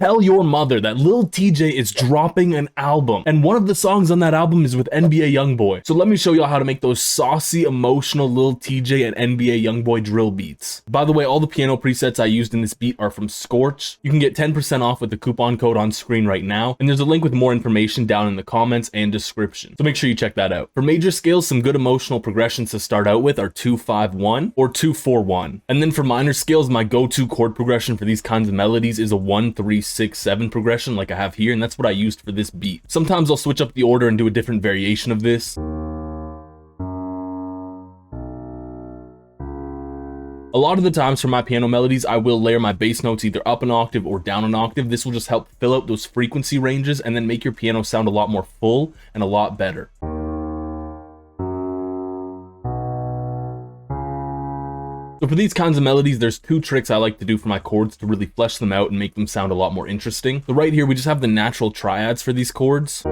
Tell your mother that Lil Tjay is dropping an album, and one of the songs on that album is with NBA YoungBoy. So let me show y'all how to make those saucy, emotional Lil Tjay and NBA YoungBoy drill beats. By the way, all the piano presets I used in this beat are from Scorch. You can get 10% off with the coupon code on screen right now, and there's a link with more information down in the comments and description. So make sure you check that out. For major scales, some good emotional progressions to start out with are 2-5-1 or 2-4-1. And then for minor scales, my go-to chord progression for these kinds of melodies is a 1-3-6-7 progression like I have here, and that's what I used for this beat. Sometimes I'll switch up the order and do a different variation of this. A lot of the times for my piano melodies, I will layer my bass notes either up an octave or down an octave. This will just help fill out those frequency ranges and then make your piano sound a lot more full and a lot better. So for these kinds of melodies, there's two tricks I like to do for my chords to really flesh them out and make them sound a lot more interesting. So right here, we just have the natural triads for these chords.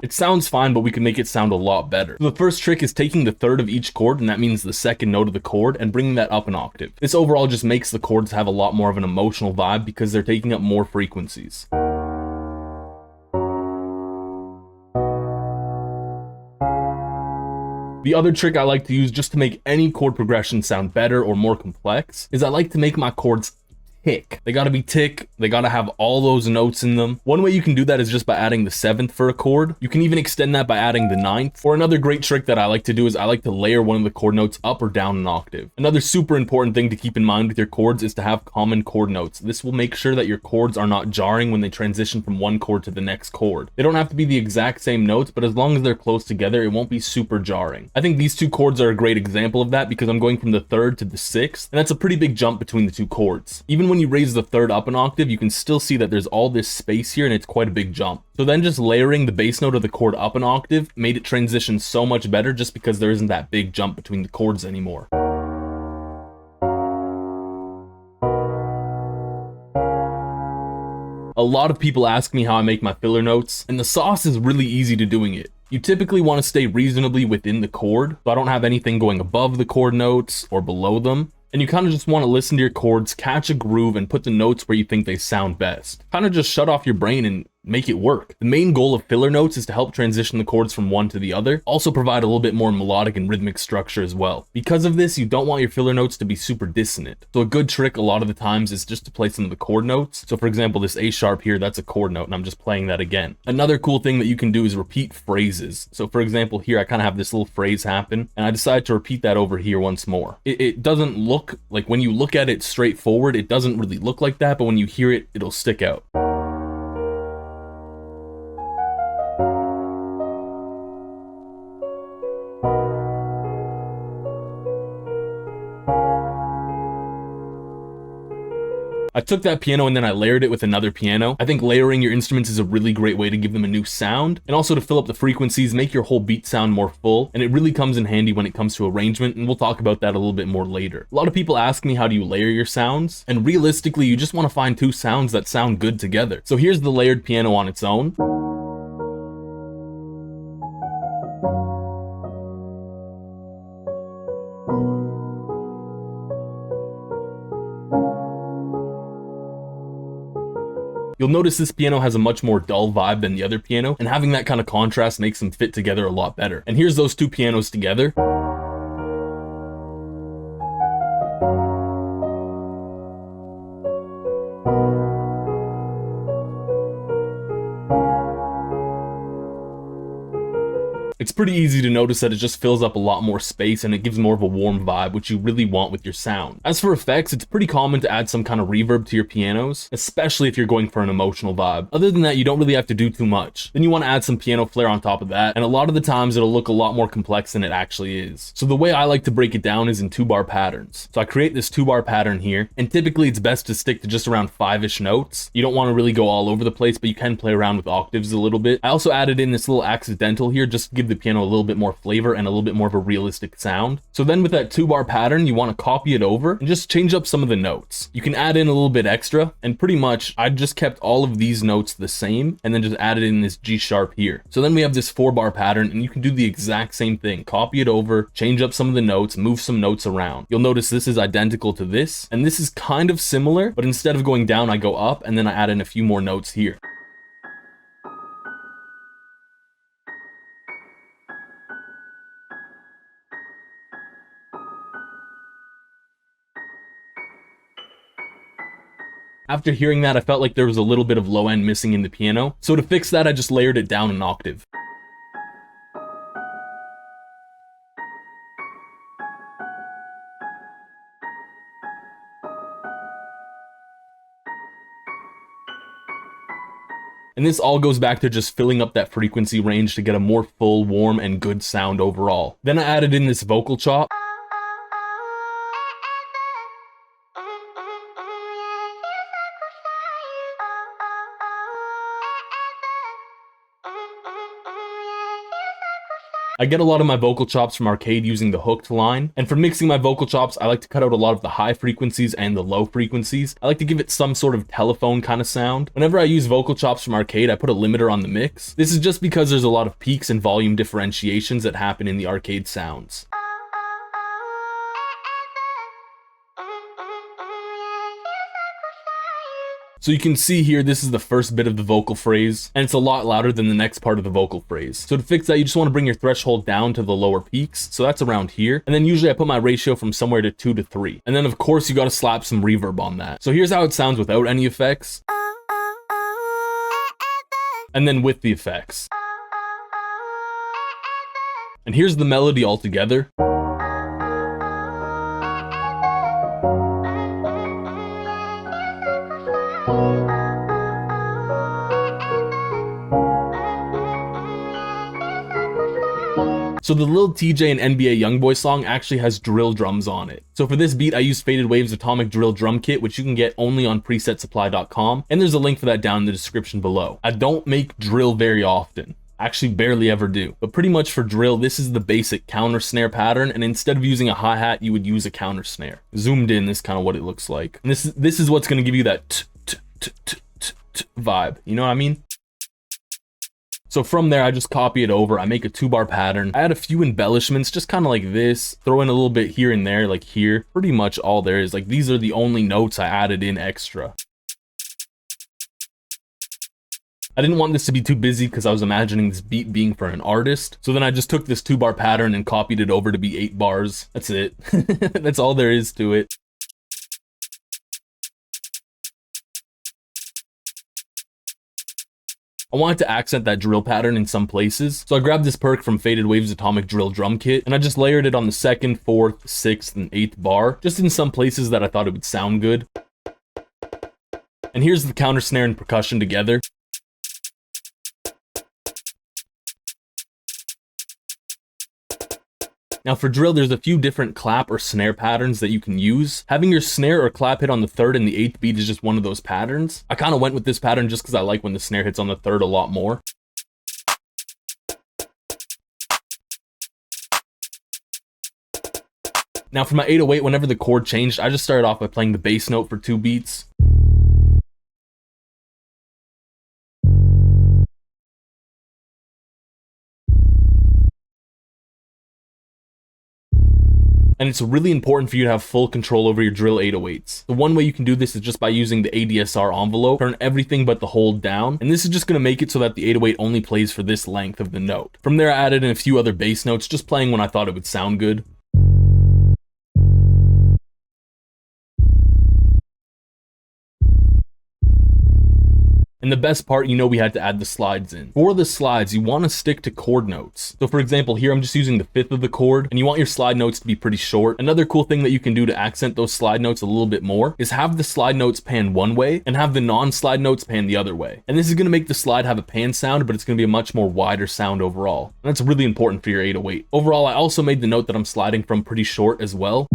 It sounds fine, but we can make it sound a lot better. So the first trick is taking the third of each chord, and that means the second note of the chord, and bringing that up an octave. This overall just makes the chords have a lot more of an emotional vibe because they're taking up more frequencies. The other trick I like to use just to make any chord progression sound better or more complex is I like to make my chords tick. They gotta be tick, they gotta have all those notes in them. One way you can do that is just by adding the 7th for a chord. You can even extend that by adding the 9th. Or another great trick that I like to do is I like to layer one of the chord notes up or down an octave. Another super important thing to keep in mind with your chords is to have common chord notes. This will make sure that your chords are not jarring when they transition from one chord to the next chord. They don't have to be the exact same notes, but as long as they're close together, it won't be super jarring. I think these two chords are a great example of that because I'm going from the 3rd to the 6th, and that's a pretty big jump between the two chords. Even when you raise the 3rd up an octave, you can still see that there's all this space here and it's quite a big jump. So then just layering the bass note of the chord up an octave made it transition so much better just because there isn't that big jump between the chords anymore. A lot of people ask me how I make my filler notes, and the sauce is really easy to doing it. You typically want to stay reasonably within the chord, so I don't have anything going above the chord notes or below them. And you kind of just want to listen to your chords, catch a groove, and put the notes where you think they sound best. Kind of just shut off your brain and make it work. The main goal of filler notes is to help transition the chords from one to the other, also provide a little bit more melodic and rhythmic structure as well. Because of this, you don't want your filler notes to be super dissonant. So a good trick a lot of the times is just to play some of the chord notes. So for example, this A sharp here, that's a chord note, and I'm just playing that again. Another cool thing that you can do is repeat phrases. So for example, here I kind of have this little phrase happen, and I decided to repeat that over here once more. It doesn't look like, when you look at it straightforward, it doesn't really look like that, but when you hear it, it'll stick out. I took that piano and then I layered it with another piano. I think layering your instruments is a really great way to give them a new sound and also to fill up the frequencies, make your whole beat sound more full, and it really comes in handy when it comes to arrangement, and we'll talk about that a little bit more later. A lot of people ask me, how do you layer your sounds? And realistically, you just want to find two sounds that sound good together. So here's the layered piano on its own. You'll notice this piano has a much more dull vibe than the other piano, and having that kind of contrast makes them fit together a lot better. And here's those two pianos together. It's pretty easy to notice that it just fills up a lot more space and it gives more of a warm vibe, which you really want with your sound. As for effects, it's pretty common to add some kind of reverb to your pianos, especially if you're going for an emotional vibe. Other than that, you don't really have to do too much. Then you want to add some piano flair on top of that, and a lot of the times it'll look a lot more complex than it actually is. So the way I like to break it down is in 2-bar patterns. So I create this 2-bar pattern here, and typically it's best to stick to just around 5-ish notes. You don't want to really go all over the place, but you can play around with octaves a little bit. I also added in this little accidental here just to give the the piano a little bit more flavor and a little bit more of a realistic sound. So then with that 2-bar pattern, you want to copy it over and just change up some of the notes. You can add in a little bit extra, and pretty much I just kept all of these notes the same and then just added in this G sharp here. So then we have this 4-bar pattern, and you can do the exact same thing. Copy it over, change up some of the notes, move some notes around. You'll notice this is identical to this, and this is kind of similar, but instead of going down, I go up, and then I add in a few more notes here. After hearing that, I felt like there was a little bit of low end missing in the piano. So to fix that, I just layered it down an octave. And this all goes back to just filling up that frequency range to get a more full, warm, and good sound overall. Then I added in this vocal chop. I get a lot of my vocal chops from Arcade using the hooked line, and for mixing my vocal chops, I like to cut out a lot of the high frequencies and the low frequencies. I like to give it some sort of telephone kind of sound. Whenever I use vocal chops from Arcade, I put a limiter on the mix. This is just because there's a lot of peaks and volume differentiations that happen in the Arcade sounds. So you can see here, this is the first bit of the vocal phrase, and it's a lot louder than the next part of the vocal phrase. So to fix that, you just want to bring your threshold down to the lower peaks. So that's around here. And then usually I put my ratio from somewhere to 2 to 3. And then of course you got to slap some reverb on that. So here's how it sounds without any effects. And then with the effects. And here's the melody all together. So the Lil Tjay and NBA YoungBoy song actually has drill drums on it. So for this beat, I used Faded Wave's Atomic Drill Drum Kit, which you can get only on presetsupply.com, and there's a link for that down in the description below. I don't make drill very often. Actually barely ever do, but pretty much for drill, this is the basic counter snare pattern, and instead of using a hi-hat, you would use a counter snare. Zoomed in, this is kind of what it looks like. And this is what's going to give you that vibe, you know what I mean? So from there, I just copy it over. I make a 2-bar pattern. I add a few embellishments, just kind of like this. Throw in a little bit here and there, like here. Pretty much all there is. Like, these are the only notes I added in extra. I didn't want this to be too busy because I was imagining this beat being for an artist. So then I just took this 2-bar pattern and copied it over to be 8 bars. That's it. That's all there is to it. I wanted to accent that drill pattern in some places, so I grabbed this perk from Faded Wave's Atomic Drill Drum Kit, and I just layered it on the 2nd, 4th, 6th, and 8th bar, just in some places that I thought it would sound good. And here's the counter snare and percussion together. Now for drill, there's a few different clap or snare patterns that you can use. Having your snare or clap hit on the 3rd and the 8th beat is just one of those patterns. I kind of went with this pattern just because I like when the snare hits on the 3rd a lot more. Now for my 808, whenever the chord changed, I just started off by playing the bass note for 2 beats. And it's really important for you to have full control over your drill 808s. The one way you can do this is just by using the ADSR envelope, turn everything but the hold down, and this is just going to make it so that the 808 only plays for this length of the note. From there, I added in a few other bass notes, just playing when I thought it would sound good. And the best part, you know, we had to add the slides in. For the slides, you want to stick to chord notes. So for example, here I'm just using the 5th of the chord, and you want your slide notes to be pretty short. Another cool thing that you can do to accent those slide notes a little bit more is have the slide notes pan one way and have the non-slide notes pan the other way. And this is going to make the slide have a pan sound, but it's going to be a much more wider sound overall. And that's really important for your 808. Overall, I also made the note that I'm sliding from pretty short as well.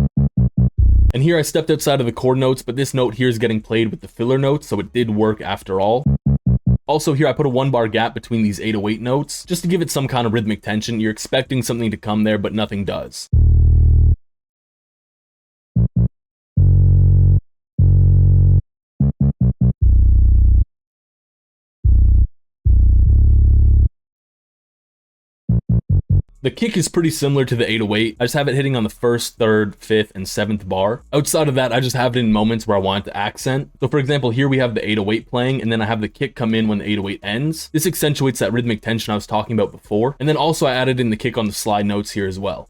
And here I stepped outside of the chord notes, but this note here is getting played with the filler notes, so it did work after all. Also here I put a 1-bar gap between these 808 notes, just to give it some kind of rhythmic tension. You're expecting something to come there, but nothing does. The kick is pretty similar to the 808. I just have it hitting on the 1st, 3rd, 5th, and 7th bar. Outside of that, I just have it in moments where I want it to accent. So for example, here we have the 808 playing, and then I have the kick come in when the 808 ends. This accentuates that rhythmic tension I was talking about before. And then also I added in the kick on the slide notes here as well.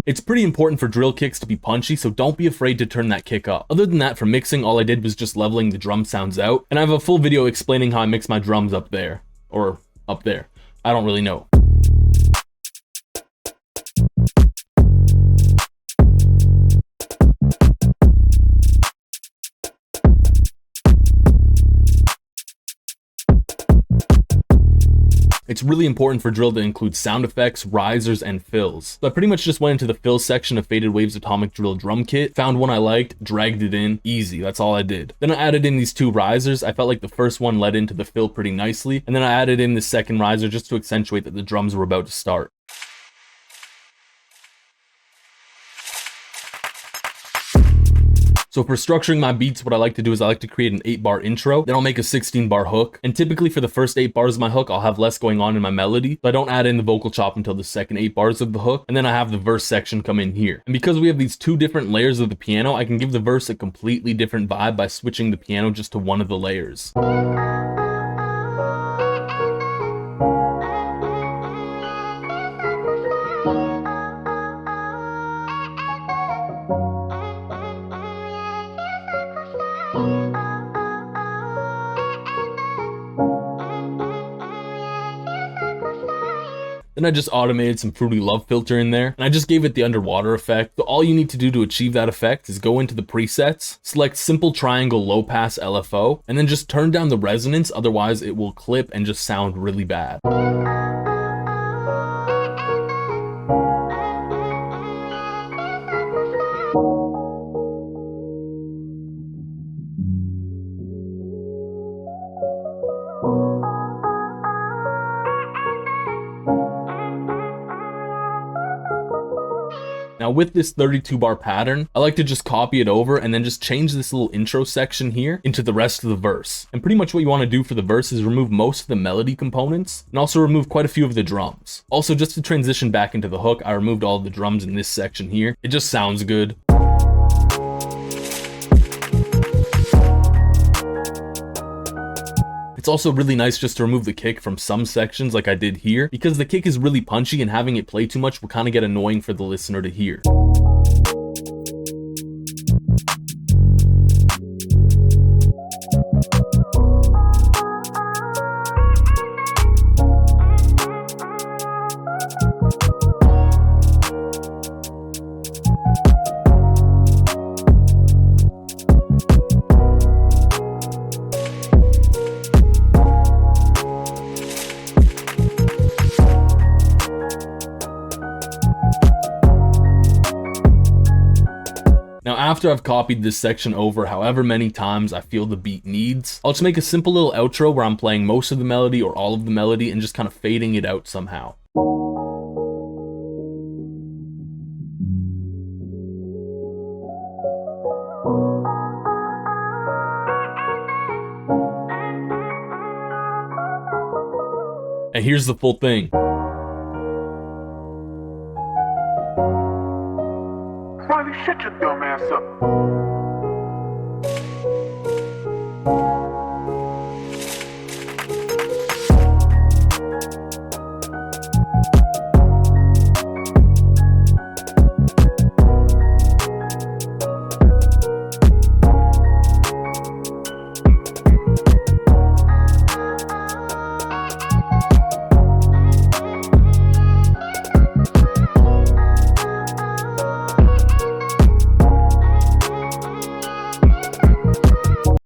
It's pretty important for drill kicks to be punchy, so don't be afraid to turn that kick up. Other than that, for mixing, all I did was just leveling the drum sounds out, and I have a full video explaining how I mix my drums up there. Or up there. I don't really know. It's really important for drill to include sound effects, risers, and fills. So I pretty much just went into the fill section of Faded Waves Atomic Drill drum kit, found one I liked, dragged it in, easy, that's all I did. Then I added in these 2 risers. I felt like the first one led into the fill pretty nicely, and then I added in the second riser just to accentuate that the drums were about to start. So for structuring my beats, what I like to do is I like to create an 8-bar intro, then I'll make a 16-bar hook. And typically for the first 8 bars of my hook, I'll have less going on in my melody, so I don't add in the vocal chop until the second 8 bars of the hook, and then I have the verse section come in here. And because we have these 2 different layers of the piano, I can give the verse a completely different vibe by switching the piano just to one of the layers. Then I just automated some Fruity Love filter in there, and I just gave it the underwater effect. So all you need to do to achieve that effect is go into the presets, select Simple Triangle Low Pass LFO, and then just turn down the resonance, otherwise it will clip and just sound really bad. Now with this 32-bar pattern, I like to just copy it over and then just change this little intro section here into the rest of the verse. And pretty much what you want to do for the verse is remove most of the melody components and also remove quite a few of the drums. Also, just to transition back into the hook, I removed all of the drums in this section here. It just sounds good. It's also really nice just to remove the kick from some sections like I did here, because the kick is really punchy and having it play too much will kind of get annoying for the listener to hear. Now after I've copied this section over however many times I feel the beat needs, I'll just make a simple little outro where I'm playing most of the melody or all of the melody and just kind of fading it out somehow. And here's the full thing.